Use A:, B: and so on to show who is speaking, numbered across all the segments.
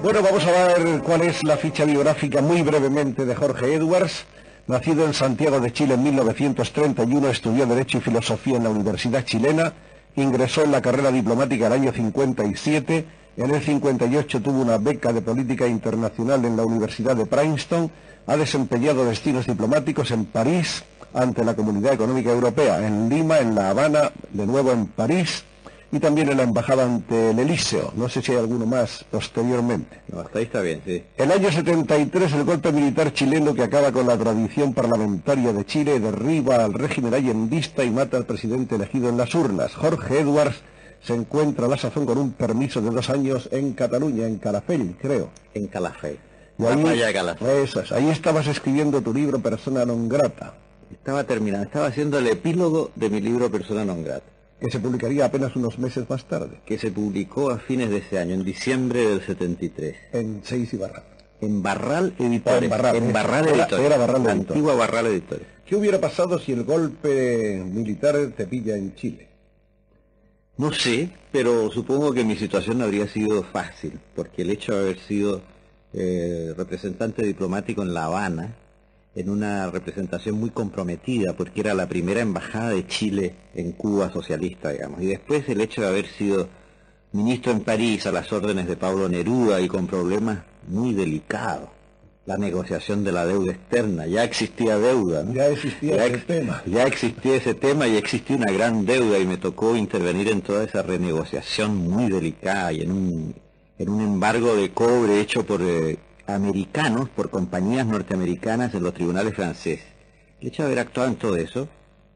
A: Bueno, vamos a ver cuál es la ficha biográfica muy brevemente de Jorge Edwards. Nacido en Santiago de Chile en 1931, estudió Derecho y Filosofía en la Universidad Chilena, ingresó en la carrera diplomática el año 57, en el 58 tuvo una beca de Política Internacional en la Universidad de Princeton, ha desempeñado destinos diplomáticos en París, ante la Comunidad Económica Europea, en Lima, en La Habana, de nuevo en París, y también en la embajada ante el Elíseo. No sé si hay alguno más posteriormente.
B: No, hasta ahí está bien, sí.
A: El año 73, el golpe militar chileno que acaba con la tradición parlamentaria de Chile derriba al régimen allendista y mata al presidente elegido en las urnas. Jorge Edwards se encuentra a la sazón con un permiso de 2 años en Cataluña, en Calafell, creo.
B: En Calafell.
A: Y ahí,
B: playa de Calafell.
A: eso es, ahí estabas escribiendo tu libro Persona non grata,
B: Estaba terminando, estaba haciendo el epílogo de mi libro Persona non grata,
A: que se publicaría apenas unos meses más tarde,
B: que se publicó a fines de ese año, en diciembre del 73.
A: en Seis y Barral.
B: En Barral Editores.
A: En Barral,
B: en
A: eso.
B: Barral Editores.
A: Era Barral
B: La
A: Editores.
B: antigua Barral Editores.
A: ¿Qué hubiera pasado si el golpe militar te pilla en Chile?
B: No sé, pero supongo que mi situación no habría sido fácil, porque el hecho de haber sido representante diplomático en La Habana, en una representación muy comprometida, porque era la primera embajada de Chile en Cuba socialista, digamos, y después el hecho de haber sido ministro en París a las órdenes de Pablo Neruda y con problemas muy delicados, la negociación de la deuda externa, ya existía deuda, ¿no?
A: Ya existía ese tema.
B: Ya existía ese tema y existía una gran deuda y me tocó intervenir en toda esa renegociación muy delicada y en un embargo de cobre hecho por americanos, por compañías norteamericanas en los tribunales franceses. El hecho de haber actuado en todo eso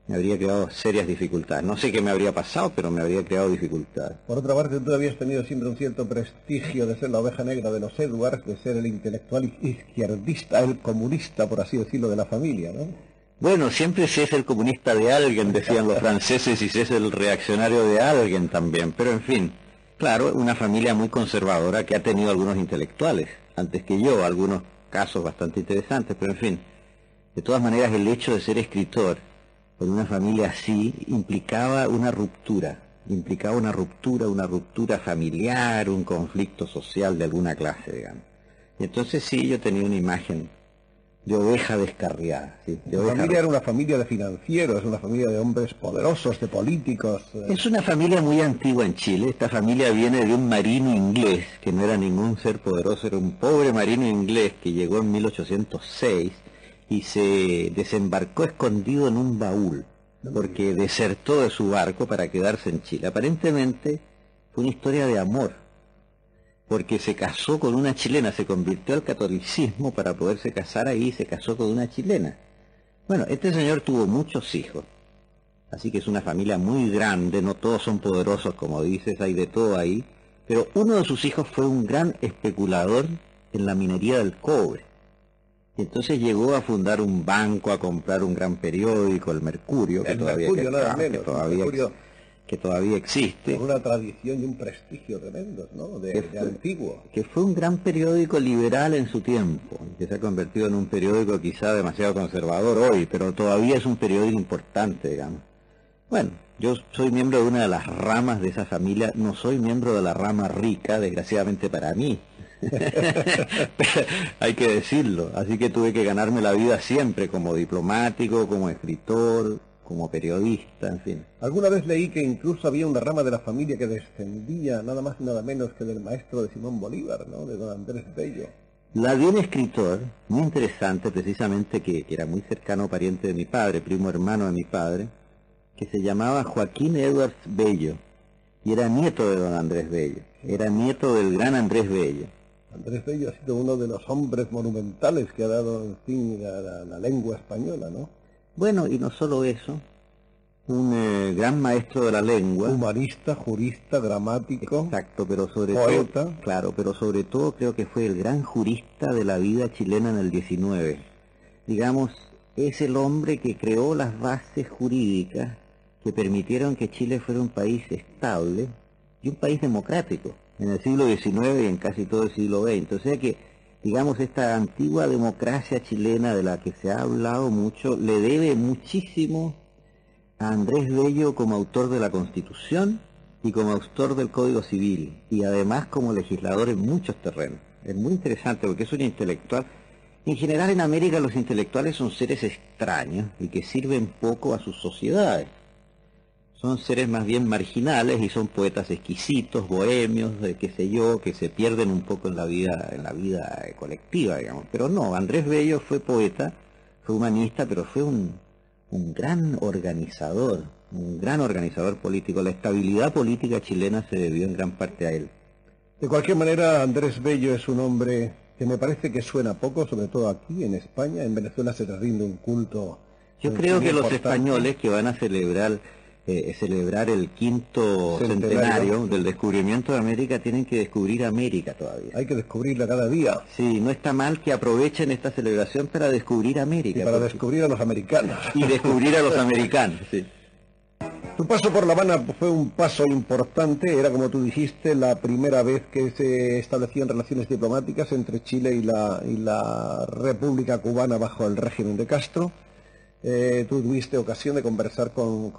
B: me habría creado serias dificultades. No sé qué me habría pasado, pero me habría creado dificultades.
A: Por otra parte, tú habías tenido siempre un cierto prestigio de ser la oveja negra de los Edwards, de ser el intelectual izquierdista, el comunista, por así decirlo, de la familia, ¿no?
B: Bueno, siempre se es el comunista de alguien, decían los franceses, y se es el reaccionario de alguien también. Pero en fin, claro, una familia muy conservadora que ha tenido algunos intelectuales antes que yo, algunos casos bastante interesantes, pero en fin, de todas maneras el hecho de ser escritor en una familia así implicaba una ruptura familiar, un conflicto social de alguna clase, digamos. Y entonces sí, yo tenía una imagen de oveja descarriada. ¿Sí?
A: La familia era una familia de financieros, una familia de hombres poderosos, de políticos.
B: Es una familia muy antigua en Chile. Esta familia viene de un marino inglés, que no era ningún ser poderoso, era un pobre marino inglés que llegó en 1806 y se desembarcó escondido en un baúl, porque desertó de su barco para quedarse en Chile. Aparentemente fue una historia de amor, porque se casó con una chilena, se convirtió al catolicismo para poderse casar ahí y se casó con una chilena. Bueno, este señor tuvo muchos hijos, así que es una familia muy grande, no todos son poderosos como dices, hay de todo ahí, pero uno de sus hijos fue un gran especulador en la minería del cobre. Y entonces llegó a fundar un banco, a comprar un gran periódico, el Mercurio, que todavía existe.
A: Con una tradición y un prestigio tremendos, ¿no? De antiguo.
B: Que fue un gran periódico liberal en su tiempo, que se ha convertido en un periódico quizá demasiado conservador hoy, pero todavía es un periódico importante, digamos. Bueno, yo soy miembro de una de las ramas de esa familia, no soy miembro de la rama rica, desgraciadamente para mí. Hay que decirlo, así que tuve que ganarme la vida siempre como diplomático, como escritor, como periodista, en fin.
A: Alguna vez leí que incluso había una rama de la familia que descendía nada más y nada menos que del maestro de Simón Bolívar, ¿no? De don Andrés Bello.
B: La de un escritor muy interesante, precisamente, que era muy cercano pariente de mi padre, primo hermano de mi padre, que se llamaba Joaquín Edwards Bello, y era nieto de don Andrés Bello, era nieto del gran Andrés Bello.
A: Andrés Bello ha sido uno de los hombres monumentales que ha dado, en fin, la lengua española, ¿no?
B: Bueno, y no solo eso, un gran maestro de la lengua.
A: Humanista, jurista, gramático.
B: Exacto, pero sobre
A: poeta.
B: todo, claro, pero sobre todo creo que fue el gran jurista de la vida chilena en el 19. Digamos, es el hombre que creó las bases jurídicas que permitieron que Chile fuera un país estable y un país democrático en el siglo XIX y en casi todo el siglo XX. O sea que, digamos, esta antigua democracia chilena de la que se ha hablado mucho, le debe muchísimo a Andrés Bello como autor de la Constitución y como autor del Código Civil, y además como legislador en muchos terrenos. Es muy interesante porque es un intelectual. En general en América los intelectuales son seres extraños y que sirven poco a sus sociedades. Son seres más bien marginales y son poetas exquisitos, bohemios, qué sé yo, que se pierden un poco en la vida colectiva, digamos. Pero no, Andrés Bello fue poeta, fue humanista, pero fue un gran organizador político. La estabilidad política chilena se debió en gran parte a él.
A: De cualquier manera, Andrés Bello es un hombre que me parece que suena poco, sobre todo aquí en España. En Venezuela se le rinde un culto.
B: Yo creo que los españoles que van a celebrar el quinto centenario del descubrimiento de América tienen que descubrir América todavía.
A: Hay que descubrirla cada día.
B: Sí, no está mal que aprovechen esta celebración para descubrir América.
A: Y para descubrir a los americanos.
B: Y descubrir a los americanos, sí.
A: Tu paso por La Habana fue un paso importante, era como tú dijiste, la primera vez que se establecían relaciones diplomáticas entre Chile y la República Cubana bajo el régimen de Castro. Tú tuviste ocasión de conversar con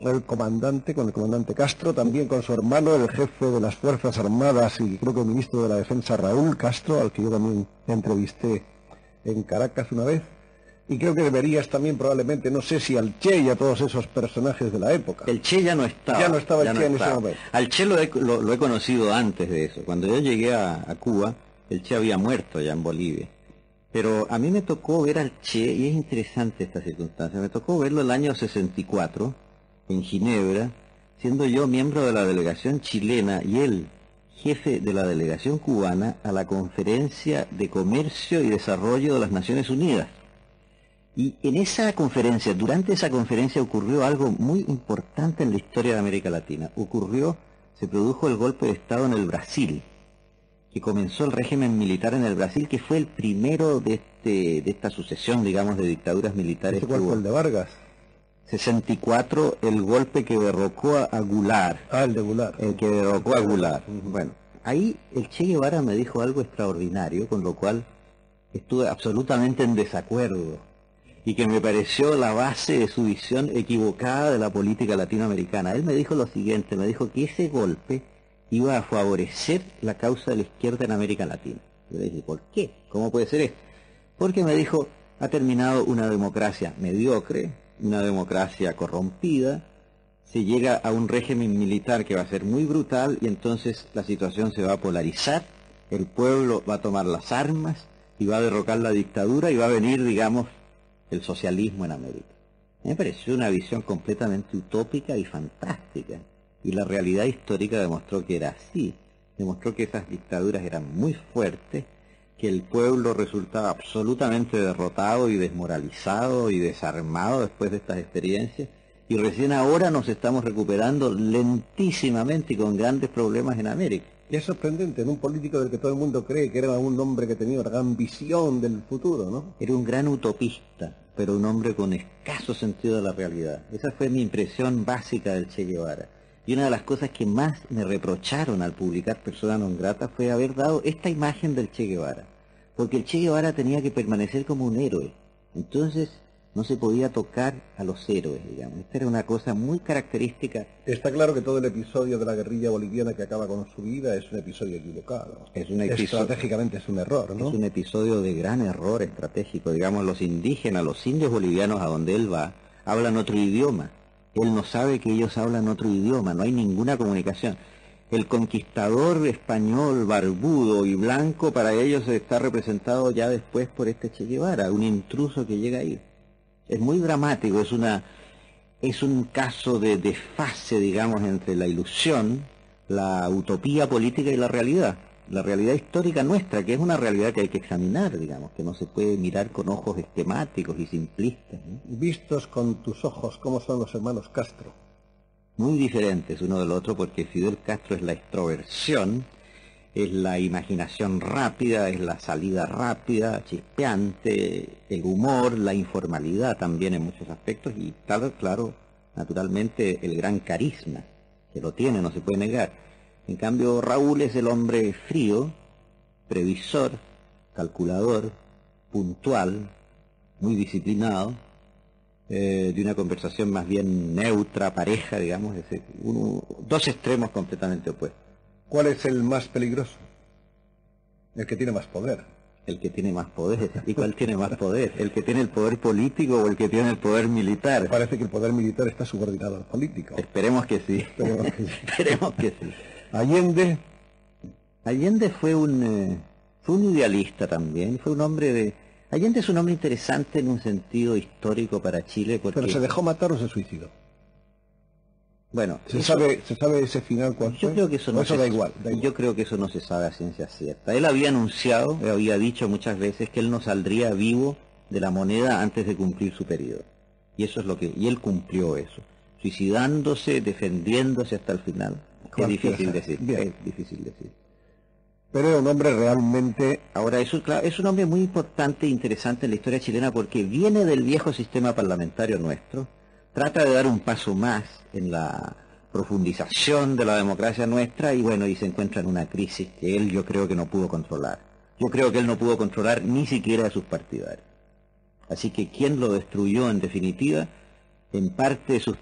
A: el comandante Castro, también con su hermano, el jefe de las Fuerzas Armadas y creo que ministro de la Defensa, Raúl Castro, al que yo también entrevisté en Caracas una vez. Y creo que deberías también probablemente, no sé si al Che y a todos esos personajes de la época.
B: El Che ya no estaba.
A: Ya no estaba el Che en ese momento.
B: Al Che lo he conocido antes de eso. Cuando yo llegué a Cuba, el Che había muerto ya en Bolivia. Pero a mí me tocó ver al Che, y es interesante esta circunstancia, me tocó verlo el año 64, en Ginebra, siendo yo miembro de la delegación chilena y él jefe de la delegación cubana a la Conferencia de Comercio y Desarrollo de las Naciones Unidas. Y en esa conferencia, durante esa conferencia ocurrió algo muy importante en la historia de América Latina. Se produjo el golpe de Estado en el Brasil, que comenzó el régimen militar en el Brasil, que fue el primero de esta sucesión, digamos, de dictaduras militares.
A: ¿Ese cuál fue el de Vargas?
B: 64, el golpe que derrocó a Goulart.
A: Ah, el de Goulart.
B: El que derrocó a Goulart. Bueno, ahí el Che Guevara me dijo algo extraordinario, con lo cual estuve absolutamente en desacuerdo, y que me pareció la base de su visión equivocada de la política latinoamericana. Él me dijo lo siguiente, me dijo que ese golpe iba a favorecer la causa de la izquierda en América Latina. Yo le dije, ¿por qué? ¿Cómo puede ser esto? Porque me dijo, ha terminado una democracia mediocre, una democracia corrompida, se llega a un régimen militar que va a ser muy brutal y entonces la situación se va a polarizar, el pueblo va a tomar las armas y va a derrocar la dictadura y va a venir, digamos, el socialismo en América. Me pareció una visión completamente utópica y fantástica. Y la realidad histórica demostró que era así. Demostró que esas dictaduras eran muy fuertes, que el pueblo resultaba absolutamente derrotado y desmoralizado y desarmado después de estas experiencias. Y recién ahora nos estamos recuperando lentísimamente y con grandes problemas en América.
A: Y es sorprendente, en un político del que todo el mundo cree que era un hombre que tenía una gran visión del futuro, ¿no?
B: Era un gran utopista, pero un hombre con escaso sentido de la realidad. Esa fue mi impresión básica del Che Guevara. Y una de las cosas que más me reprocharon al publicar Persona non grata fue haber dado esta imagen del Che Guevara. Porque el Che Guevara tenía que permanecer como un héroe. Entonces no se podía tocar a los héroes, digamos. Esta era una cosa muy característica.
A: Está claro que todo el episodio de la guerrilla boliviana que acaba con su vida es un episodio equivocado. Estratégicamente es un error, ¿no?
B: Es un episodio de gran error estratégico. Digamos, los indígenas, los indios bolivianos a donde él va, hablan otro idioma. Él no sabe que ellos hablan otro idioma, no hay ninguna comunicación. El conquistador español barbudo y blanco para ellos está representado ya después por este Che Guevara, un intruso que llega ahí. Es muy dramático, es un caso de desfase, digamos, entre la ilusión, la utopía política y la realidad histórica nuestra, que es una realidad que hay que examinar, digamos, que no se puede mirar con ojos esquemáticos y simplistas, ¿no?
A: Vistos con tus ojos, ¿cómo son los hermanos Castro?
B: Muy diferentes uno del otro, porque Fidel Castro es la extroversión, es la imaginación rápida, es la salida rápida, chispeante, el humor, la informalidad también en muchos aspectos, y claro, naturalmente el gran carisma, que lo tiene, no se puede negar. En cambio, Raúl es el hombre frío, previsor, calculador, puntual, muy disciplinado, de una conversación más bien neutra, pareja, digamos, dos extremos completamente opuestos.
A: ¿Cuál es el más peligroso? El que tiene más poder.
B: El que tiene más poder. ¿Y cuál tiene más poder? ¿El que tiene el poder político o el que tiene el poder militar?
A: Me parece que el poder militar está subordinado al político.
B: Esperemos que sí.
A: Esperemos que sí.
B: Esperemos que sí.
A: Allende
B: fue un idealista también, fue un hombre de... Allende es un hombre interesante en un sentido histórico para Chile porque...
A: ¿Pero se dejó matar o se suicidó?
B: Bueno,
A: ¿Se sabe ese final cuál
B: yo
A: fue?
B: creo que eso no
A: Eso da igual.
B: Yo creo que eso no se sabe a ciencia cierta. Él había anunciado, había dicho muchas veces que él no saldría vivo de la moneda antes de cumplir su periodo. Y eso es lo que... Y él cumplió eso. Suicidándose, defendiéndose hasta el final. Es difícil decir. Es difícil decir.
A: Pero era un hombre realmente...
B: Ahora, es un hombre muy importante e interesante en la historia chilena porque viene del viejo sistema parlamentario nuestro, trata de dar un paso más en la profundización de la democracia nuestra y bueno, y se encuentra en una crisis que él yo creo que no pudo controlar. Yo creo que él no pudo controlar ni siquiera a sus partidarios. Así que ¿quién lo destruyó en definitiva? En parte sus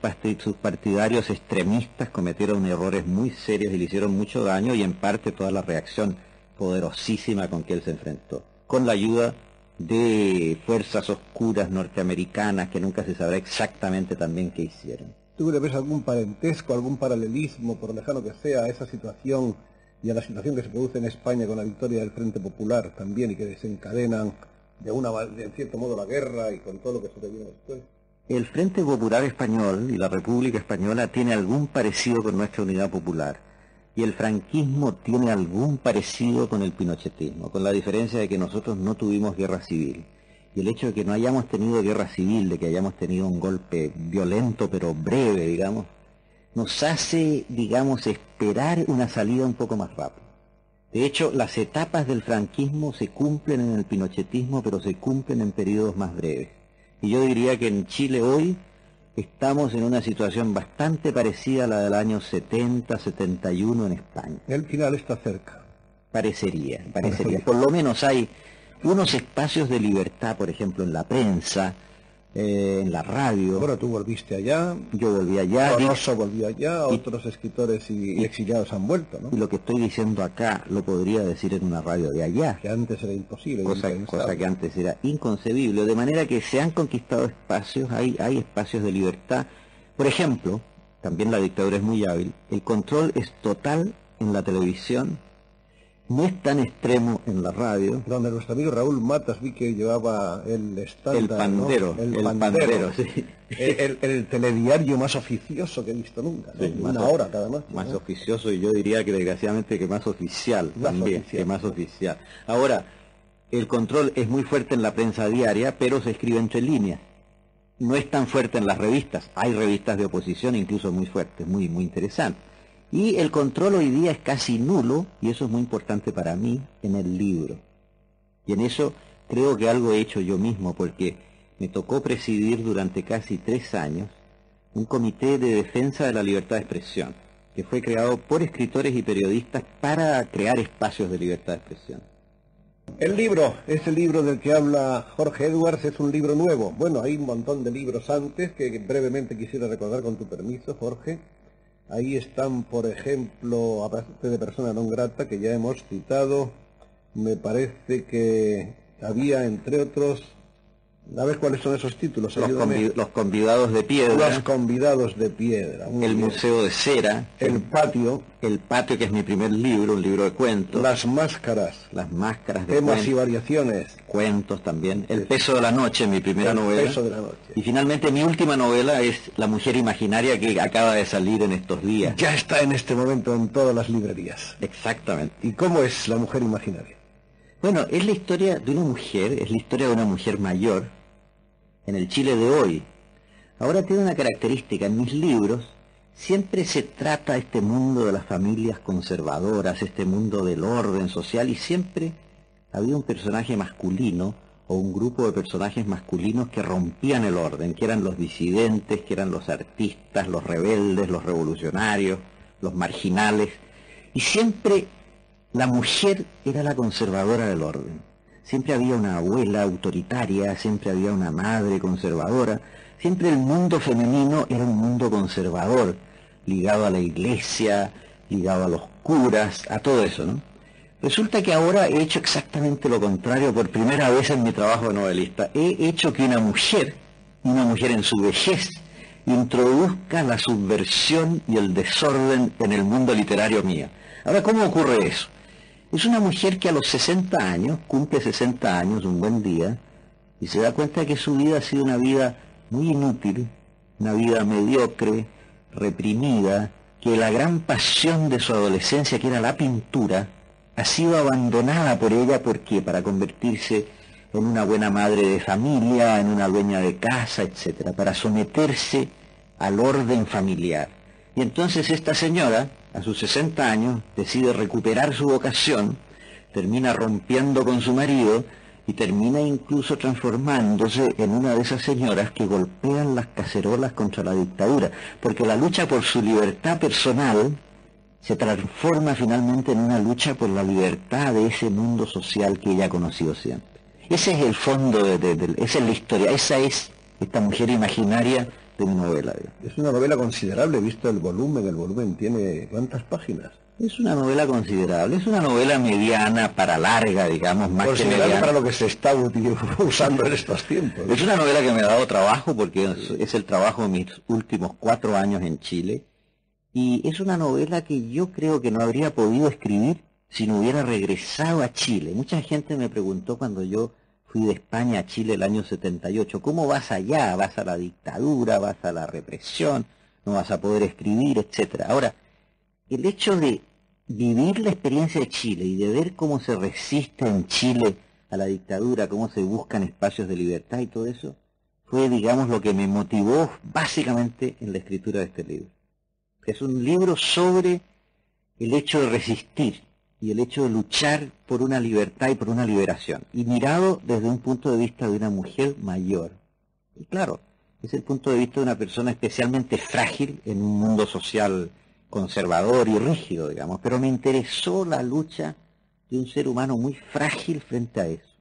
B: partidarios extremistas cometieron errores muy serios y le hicieron mucho daño y en parte toda la reacción poderosísima con que él se enfrentó, con la ayuda de fuerzas oscuras norteamericanas que nunca se sabrá exactamente también qué hicieron.
A: ¿Tú le ves algún parentesco, algún paralelismo, por lejano que sea, a esa situación y a la situación que se produce en España con la victoria del Frente Popular también y que desencadenan en cierto modo la guerra y con todo lo que sucedió después?
B: El Frente Popular Español y la República Española tiene algún parecido con nuestra Unidad Popular y el franquismo tiene algún parecido con el pinochetismo, con la diferencia de que nosotros no tuvimos guerra civil. Y el hecho de que no hayamos tenido guerra civil, de que hayamos tenido un golpe violento pero breve, digamos, nos hace, digamos, esperar una salida un poco más rápida. De hecho, las etapas del franquismo se cumplen en el pinochetismo, pero se cumplen en periodos más breves. Y yo diría que en Chile hoy estamos en una situación bastante parecida a la del año 70, 71 en España.
A: El final está cerca.
B: Parecería. Por lo menos hay unos espacios de libertad, por ejemplo, en la prensa, en la radio.
A: Bueno, tú volviste allá.
B: Yo volví allá.
A: Donoso volvió allá, otros escritores y exiliados han vuelto, ¿no?
B: Y lo que estoy diciendo acá lo podría decir en una radio de allá.
A: Que antes era imposible.
B: Cosa que antes era inconcebible. De manera que se han conquistado espacios, hay espacios de libertad. Por ejemplo, también la dictadura es muy hábil, el control es total en la televisión. No es tan extremo en la radio.
A: Donde nuestro amigo Raúl Matas vi que llevaba el estándar,
B: el pandero,
A: ¿no?
B: el pandero, sí.
A: El telediario más oficioso que he visto nunca, ¿no?
B: Sí,
A: una hora cada noche.
B: Más
A: ¿no?
B: oficioso y yo diría que desgraciadamente que más oficial también, que más oficial. Ahora, el control es muy fuerte en la prensa diaria, pero se escribe entre líneas. No es tan fuerte en las revistas. Hay revistas de oposición incluso muy fuertes, muy interesantes. Y el control hoy día es casi nulo, y eso es muy importante para mí, en el libro. Y en eso creo que algo he hecho yo mismo, porque me tocó presidir durante casi 3 años un comité de defensa de la libertad de expresión, que fue creado por escritores y periodistas para crear espacios de libertad de expresión.
A: El libro, ese libro del que habla Jorge Edwards, es un libro nuevo. Bueno, hay un montón de libros antes que brevemente quisiera recordar con tu permiso, Jorge. Ahí están, por ejemplo, aparte de Persona non grata, que ya hemos citado, me parece que había, entre otros, a ver cuáles son esos títulos.
B: Los convidados de piedra.
A: Los convidados de piedra.
B: El Museo de Cera.
A: El patio.
B: El patio, que es mi primer libro, un libro de cuentos.
A: Las máscaras.
B: Las máscaras de
A: temas
B: cuentos.
A: Y variaciones.
B: Cuentos también. El peso de la noche, mi primera novela.
A: El peso de la noche.
B: Y finalmente mi última novela es La mujer imaginaria, que acaba de salir en estos días.
A: Ya está en este momento en todas las librerías.
B: Exactamente.
A: ¿Y cómo es La mujer imaginaria?
B: Bueno, es la historia de una mujer, es la historia de una mujer mayor en el Chile de hoy. Ahora tiene una característica, en mis libros siempre se trata este mundo de las familias conservadoras, este mundo del orden social, y siempre había un personaje masculino o un grupo de personajes masculinos que rompían el orden, que eran los disidentes, que eran los artistas, los rebeldes, los revolucionarios, los marginales, y siempre la mujer era la conservadora del orden. Siempre había una abuela autoritaria, siempre había una madre conservadora, Siempre el mundo femenino era un mundo conservador, ligado a la iglesia, ligado a los curas, a todo eso, ¿no? Resulta que ahora he hecho exactamente lo contrario por primera vez en mi trabajo de novelista. He hecho que una mujer en su vejez, introduzca la subversión y el desorden en el mundo literario mío. Ahora, ¿cómo ocurre eso? Es una mujer que a los 60 años, cumple 60 años, un buen día, y se da cuenta de que su vida ha sido una vida muy inútil, una vida mediocre, reprimida, que la gran pasión de su adolescencia, que era la pintura, ha sido abandonada por ella. ¿Por qué? Para convertirse en una buena madre de familia, en una dueña de casa, etcétera, para someterse al orden familiar. Y entonces esta señora, a sus 60 años, decide recuperar su vocación, termina rompiendo con su marido y termina incluso transformándose en una de esas señoras que golpean las cacerolas contra la dictadura, porque la lucha por su libertad personal se transforma finalmente en una lucha por la libertad de ese mundo social que ella ha conocido siempre. Ese es el fondo, esa es la historia, esa es esta mujer imaginaria de mi novela.
A: Es una novela considerable, visto el volumen tiene ¿cuántas páginas?
B: Es una novela considerable, es una novela mediana para larga, digamos, más que mediana.
A: Para lo que se está usando en estos tiempos, ¿no?
B: Es una novela que me ha dado trabajo porque es el trabajo de mis últimos 4 años en Chile, y es una novela que yo creo que no habría podido escribir si no hubiera regresado a Chile. Mucha gente me preguntó cuando yo fui de España a Chile el año 78, ¿cómo vas allá? ¿Vas a la dictadura? ¿Vas a la represión? ¿No vas a poder escribir? Etcétera. Ahora, el hecho de vivir la experiencia de Chile y de ver cómo se resiste en Chile a la dictadura, cómo se buscan espacios de libertad y todo eso, fue, digamos, lo que me motivó básicamente en la escritura de este libro. Es un libro sobre el hecho de resistir y el hecho de luchar por una libertad y por una liberación, y mirado desde un punto de vista de una mujer mayor. Y claro, es el punto de vista de una persona especialmente frágil en un mundo social conservador y rígido, digamos, pero me interesó la lucha de un ser humano muy frágil frente a eso.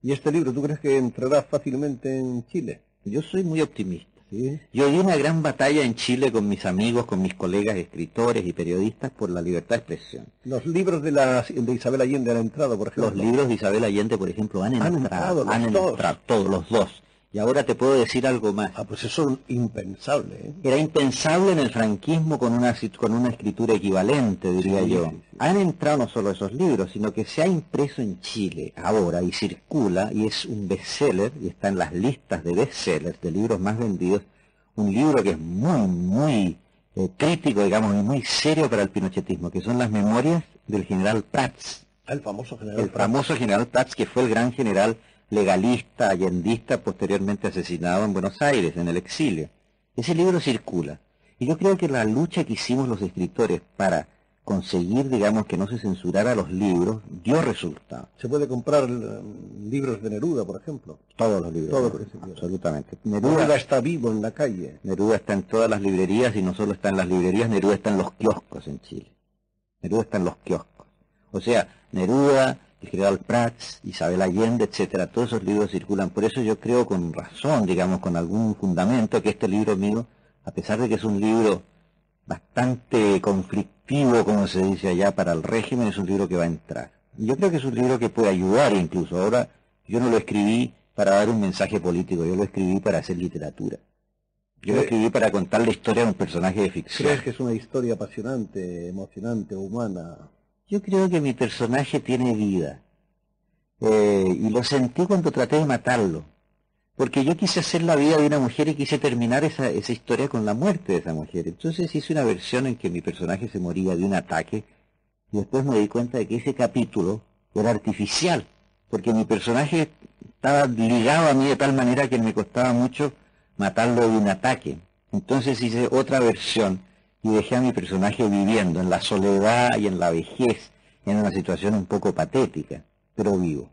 A: ¿Y este libro tú crees que entrará fácilmente en Chile?
B: Yo soy muy optimista.
A: ¿Sí?
B: Yo di una gran batalla en Chile con mis amigos, con mis colegas escritores y periodistas por la libertad de expresión.
A: Los libros de Isabel Allende han entrado, por ejemplo.
B: Los libros de Isabel Allende, por ejemplo, han entrado todos los dos. Y ahora te puedo decir algo más.
A: Pues eso es impensable, ¿eh?
B: Era impensable en el franquismo con una escritura equivalente, diría yo. Sí. Han entrado no solo esos libros, sino que se ha impreso en Chile ahora y circula, y es un bestseller, y está en las listas de bestsellers, de libros más vendidos, un libro que es muy crítico, digamos, y muy serio para el pinochetismo, que son las memorias del general Prats.
A: El famoso
B: general Prats, que fue el gran general legalista, allendista, posteriormente asesinado en Buenos Aires, en el exilio. Ese libro circula. Y yo creo que la lucha que hicimos los escritores para conseguir, digamos, que no se censurara los libros, dio resultado.
A: ¿Se puede comprar libros de Neruda, por ejemplo?
B: Todos los libros.
A: Todos,
B: absolutamente.
A: Neruda está vivo en la calle.
B: Neruda está en todas las librerías, y no solo está en las librerías, Neruda está en los kioscos en Chile. Neruda está en los kioscos. O sea, Neruda, el general Prats, Isabel Allende, etcétera, todos esos libros circulan. Por eso yo creo con razón, digamos, con algún fundamento, que este libro mío, a pesar de que es un libro bastante conflictivo, como se dice allá, para el régimen, es un libro que va a entrar. Y yo creo que es un libro que puede ayudar incluso. Ahora, yo no lo escribí para dar un mensaje político, yo lo escribí para hacer literatura. Yo lo escribí para contar la historia de un personaje de ficción.
A: ¿Crees que es una historia apasionante, emocionante, humana?
B: Yo creo que mi personaje tiene vida, y lo sentí cuando traté de matarlo, porque yo quise hacer la vida de una mujer y quise terminar esa historia con la muerte de esa mujer. Entonces hice una versión en que mi personaje se moría de un ataque, y después me di cuenta de que ese capítulo era artificial, porque mi personaje estaba ligado a mí de tal manera que me costaba mucho matarlo de un ataque. Entonces hice otra versión y dejé a mi personaje viviendo en la soledad y en la vejez, en una situación un poco patética, pero vivo.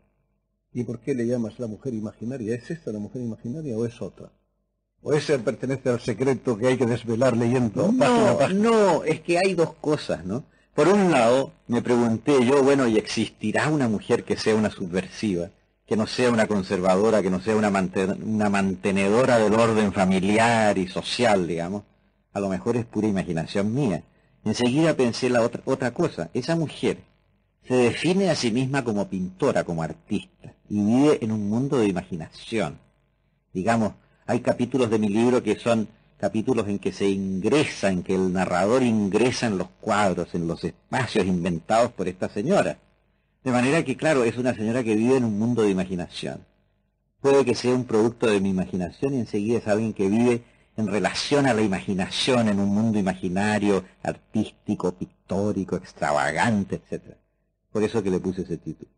A: ¿Y por qué le llamas la mujer imaginaria? ¿Es esta la mujer imaginaria o es otra? ¿O ese pertenece al secreto que hay que desvelar leyendo página a página?
B: No, es que hay dos cosas, ¿no? Por un lado, me pregunté yo, bueno, ¿y existirá una mujer que sea una subversiva, que no sea una conservadora, que no sea una mantenedora del orden familiar y social, digamos. A lo mejor es pura imaginación mía. Enseguida pensé la otra cosa. Esa mujer se define a sí misma como pintora, como artista, y vive en un mundo de imaginación. Digamos, hay capítulos de mi libro que son capítulos en que se ingresa, en que el narrador ingresa en los cuadros, en los espacios inventados por esta señora. De manera que, claro, es una señora que vive en un mundo de imaginación. Puede que sea un producto de mi imaginación y enseguida es alguien que vive en relación a la imaginación, en un mundo imaginario, artístico, pictórico, extravagante, etc. Por eso que le puse ese título.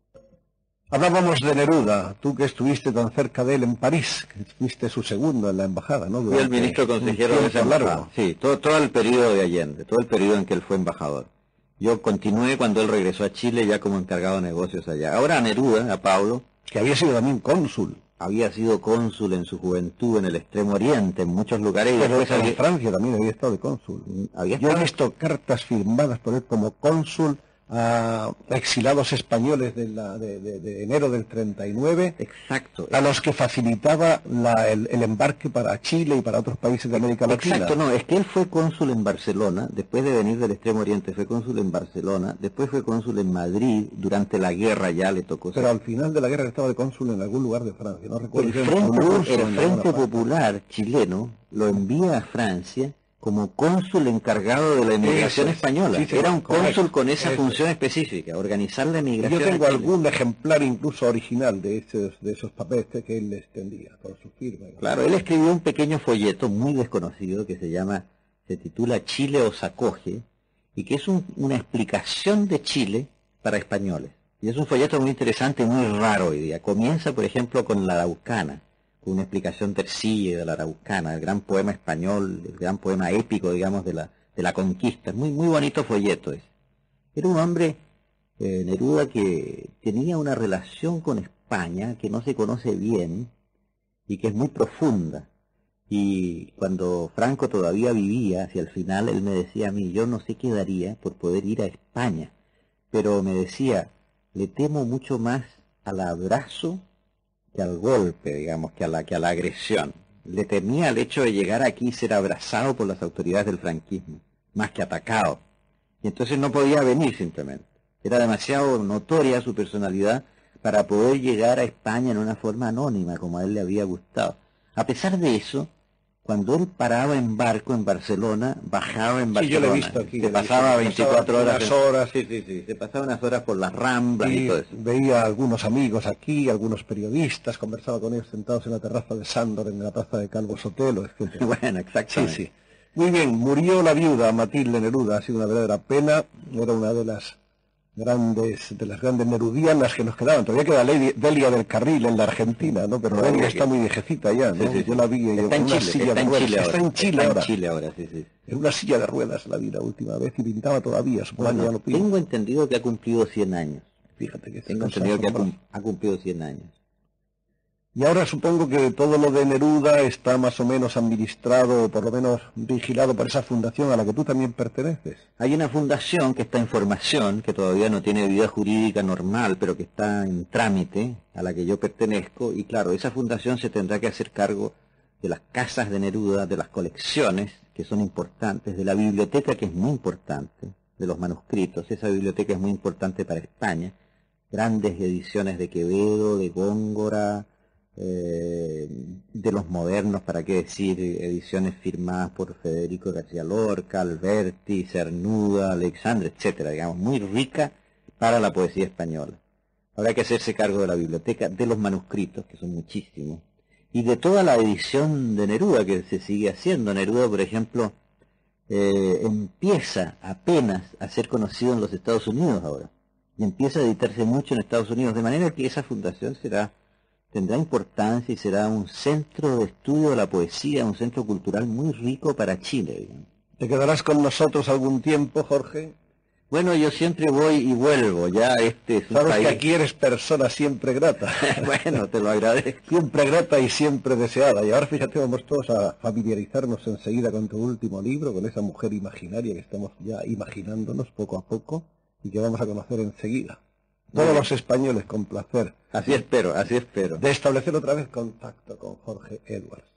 A: Hablábamos de Neruda, tú que estuviste tan cerca de él en París, que fuiste su segundo en la embajada, ¿no?
B: Fui el ministro consejero de esa embajada. Sí, todo el periodo de Allende, todo el periodo en que él fue embajador. Yo continué cuando él regresó a Chile ya como encargado de negocios allá. Ahora a Neruda, a Pablo,
A: que había sido también cónsul.
B: Había sido cónsul en su juventud en el Extremo Oriente, en muchos lugares.
A: Pero en Francia también había estado de cónsul. Yo he visto cartas firmadas por él como cónsul a exilados españoles de enero del 39,
B: exacto,
A: a los que facilitaba el embarque para Chile y para otros países de América Latina.
B: Exacto, no, es que él fue cónsul en Barcelona, después de venir del Extremo Oriente fue cónsul en Barcelona, después fue cónsul en Madrid, durante la guerra ya le tocó ser.
A: Pero al final de la guerra estaba de cónsul en algún lugar de Francia, no recuerdo.
B: El Frente Popular chileno lo envía a Francia como cónsul encargado de la emigración española.
A: Sí,
B: era un cónsul con esa función específica, organizar la emigración.
A: Yo tengo algún ejemplar incluso original de esos papeles que él les tendía, con su firma.
B: Claro, él escribió un pequeño folleto muy desconocido que se titula Chile os acoge, y que es una explicación de Chile para españoles. Y es un folleto muy interesante y muy raro hoy día. Comienza, por ejemplo, con la Araucana, una explicación tercilla de la Araucana, el gran poema español, el gran poema épico, digamos, de la conquista. Muy bonito folleto ese. Era un hombre, Neruda, que tenía una relación con España que no se conoce bien y que es muy profunda. Y cuando Franco todavía vivía, hacia el final, él me decía a mí, yo no sé qué daría por poder ir a España, pero me decía, le temo mucho más al abrazo que al golpe, digamos, que a la agresión. Le temía el hecho de llegar aquí y ser abrazado por las autoridades del franquismo, más que atacado. Y entonces no podía venir simplemente. Era demasiado notoria su personalidad para poder llegar a España en una forma anónima, como a él le había gustado. A pesar de eso, cuando él paraba en barco en Barcelona, bajaba en Barcelona.
A: Sí, yo lo he visto aquí.
B: Se pasaba 24 horas.
A: Unas horas.
B: Sí. Se pasaba unas horas por las Ramblas y todo eso.
A: Veía a algunos amigos aquí, algunos periodistas, conversaba con ellos sentados en la terraza de Sándor, en la plaza de Calvo Sotelo, etc.
B: Bueno, exactamente.
A: Sí. Muy bien, murió la viuda Matilde Neruda, ha sido una verdadera pena, era una de las grandes nerudianas que nos quedaban. Todavía queda Delia del Carril en la Argentina, ¿no? Pero Delia está muy viejecita ya, ¿no?
B: Sí.
A: Yo la vi en una silla de ruedas. Está en Chile ahora.
B: Sí.
A: En una silla de ruedas la vi la última vez y pintaba todavía, supongo que ya lo pinta.
B: Tengo entendido que ha cumplido 100 años.
A: Fíjate que
B: tengo entendido que ha cumplido 100 años.
A: Y ahora supongo que todo lo de Neruda está más o menos administrado, o por lo menos vigilado por esa fundación a la que tú también perteneces.
B: Hay una fundación que está en formación, que todavía no tiene vida jurídica normal, pero que está en trámite, a la que yo pertenezco, y claro, esa fundación se tendrá que hacer cargo de las casas de Neruda, de las colecciones, que son importantes, de la biblioteca, que es muy importante, de los manuscritos. Esa biblioteca es muy importante para España. Grandes ediciones de Quevedo, de Góngora, de los modernos, para qué decir, ediciones firmadas por Federico García Lorca, Alberti, Cernuda, Alexandre, etcétera, digamos, muy rica para la poesía española. Habrá que hacerse cargo de la biblioteca, de los manuscritos, que son muchísimos, y de toda la edición de Neruda que se sigue haciendo. Neruda, por ejemplo, empieza apenas a ser conocido en los Estados Unidos ahora, y empieza a editarse mucho en Estados Unidos, de manera que esa fundación tendrá importancia y será un centro de estudio de la poesía, un centro cultural muy rico para Chile, digamos.
A: ¿Te quedarás con nosotros algún tiempo, Jorge?
B: Bueno, yo siempre voy y vuelvo, ya este es un
A: Sabes
B: país...
A: que aquí eres persona siempre grata.
B: Bueno, te lo agradezco.
A: Siempre grata y siempre deseada. Y ahora fíjate, vamos todos a familiarizarnos enseguida con tu último libro, con esa mujer imaginaria que estamos ya imaginándonos poco a poco y que vamos a conocer enseguida. todos los españoles con placer
B: Así espero, así espero.
A: de establecer otra vez contacto con Jorge Edwards.